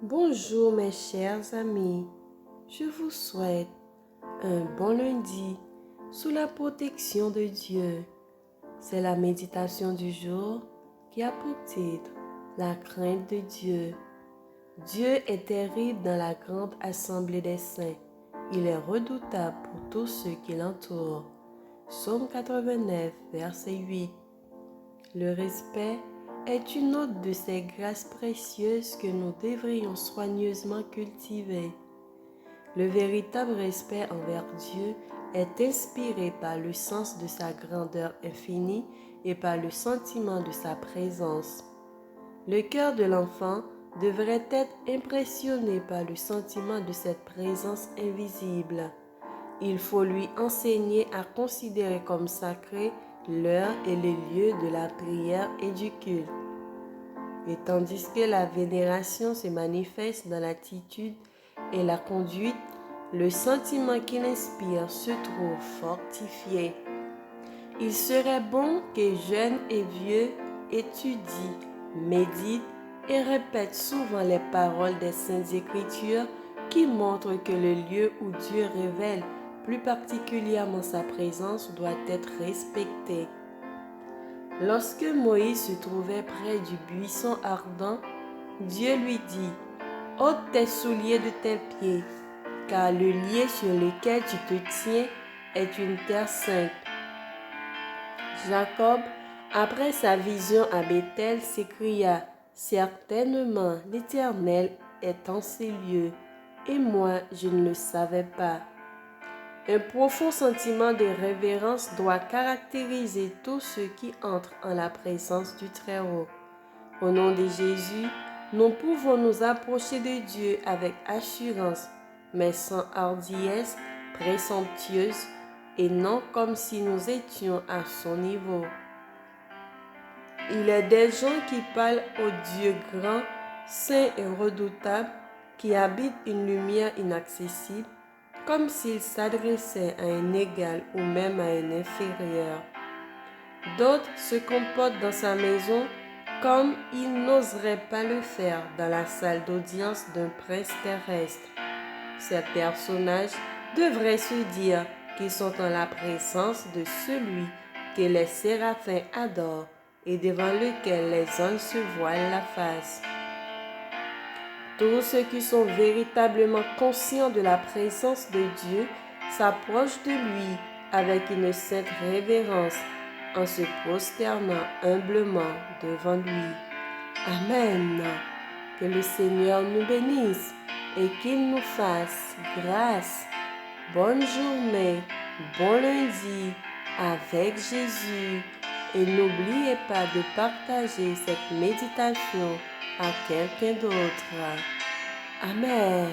Bonjour mes chers amis, je vous souhaite un bon lundi sous la protection de Dieu. C'est la méditation du jour qui a pour titre La crainte de Dieu. Dieu est terrible dans la grande assemblée des saints. Il est redoutable pour tous ceux qui l'entourent. Psaume 89, verset 8. Le respect est une autre de ces grâces précieuses que nous devrions soigneusement cultiver. Le véritable respect envers Dieu est inspiré par le sens de sa grandeur infinie et par le sentiment de sa présence. Le cœur de l'enfant devrait être impressionné par le sentiment de cette présence invisible. Il faut lui enseigner à considérer comme sacré l'heure et les lieux de la prière et du culte. Et tandis que la vénération se manifeste dans l'attitude et la conduite, le sentiment qu'il inspire se trouve fortifié. Il serait bon que jeunes et vieux étudient, méditent et répètent souvent les paroles des Saintes Écritures qui montrent que le lieu où Dieu révèle plus particulièrement sa présence doit être respecté. Lorsque Moïse se trouvait près du buisson ardent, Dieu lui dit « Ôte tes souliers de tes pieds, car le lieu sur lequel tu te tiens est une terre sainte. » Jacob, après sa vision à Béthel, s'écria « Certainement, l'Éternel est en ces lieux, et moi je ne le savais pas. » Un profond sentiment de révérence doit caractériser tous ceux qui entrent en la présence du Très-Haut. Au nom de Jésus, nous pouvons nous approcher de Dieu avec assurance, mais sans hardiesse présomptueuse et non comme si nous étions à son niveau. Il est des gens qui parlent au Dieu grand, saint et redoutable, qui habite une lumière inaccessible, comme s'il s'adressait à un égal ou même à un inférieur. D'autres se comportent dans sa maison comme ils n'oseraient pas le faire dans la salle d'audience d'un prince terrestre. Ces personnages devraient se dire qu'ils sont en la présence de celui que les séraphins adorent et devant lequel les anges se voilent la face. Tous ceux qui sont véritablement conscients de la présence de Dieu s'approchent de lui avec une sainte révérence en se prosternant humblement devant lui. Amen. Que le Seigneur nous bénisse et qu'il nous fasse grâce. Bonne journée, bon lundi avec Jésus. Et n'oubliez pas de partager cette méditation à quelqu'un d'autre. Amen.